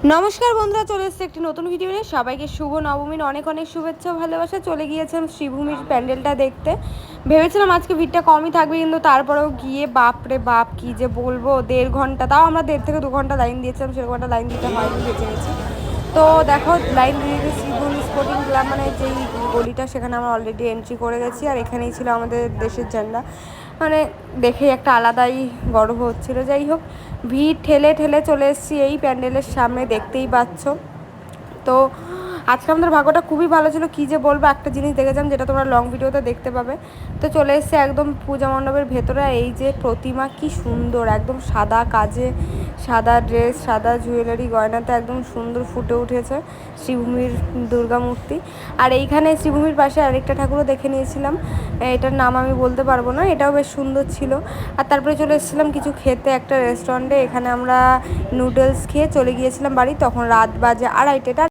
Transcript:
নমস্কার বন্ধুরা, চলে এসেছে একটি নতুন ভিডিও নিয়ে। সবাইকে শুভ নবমীর অনেক অনেক শুভেচ্ছা ভালোবাসা। চলে গিয়েছিলাম শ্রীভূমির প্যান্ডেলটা দেখতে। ভেবেছিলাম আজকে ভিড়টা কমই থাকবে, কিন্তু তারপরেও গিয়ে বাপরে বাপ কি যে বলবো, 1.5 ঘন্টা, তাও আমরা 1.5 থেকে 2 ঘন্টা লাইন দিয়েছিলাম, সেরকম একটা লাইন দিতে হয়নি, বেঁচে গেছি। তো দেখো, লাইন দিয়ে শ্রীভূমি স্পোর্টিং ক্লাব মানে যেই গলিটা, সেখানে আমরা অলরেডি এন্ট্রি করে গেছি। আর এখানেই ছিল আমাদের দেশের ঝান্ডা, মানে দেখে একটা আলাদাই গর্ব হচ্ছিল। যাই হোক, ভিড় ঠেলে ঠেলে চলে এসেছি এই প্যান্ডেলের সামনে, দেখতেই পাচ্ছ। তো আজকে আমাদের ভাগ্যটা খুবই ভালো ছিল, কী যে বলবো। একটা জিনিস দেখেছিলাম, যেটা তোমরা লং ভিডিওতে দেখতে পাবে। তো চলে এসেছে একদম পূজা মণ্ডপের ভেতরে। এই যে প্রতিমা, কি সুন্দর, একদম সাদা কাজে, সাদা ড্রেস, সাদা জুয়েলারি গয়নাতে একদম সুন্দর ফুটে উঠেছে শ্রীভূমির দুর্গা মূর্তি। আর এইখানে শ্রীভূমির পাশে আরেকটা ঠাকুরও দেখে নিয়েছিলাম, এটার নাম আমি বলতে পারবো না, এটাও বেশ সুন্দর ছিল। আর তারপরে চলে এসেছিলাম কিছু খেতে একটা রেস্টুরেন্টে। এখানে আমরা নুডলস খেয়ে চলে গিয়েছিলাম বাড়ি। তখন রাত বাজে 2:30।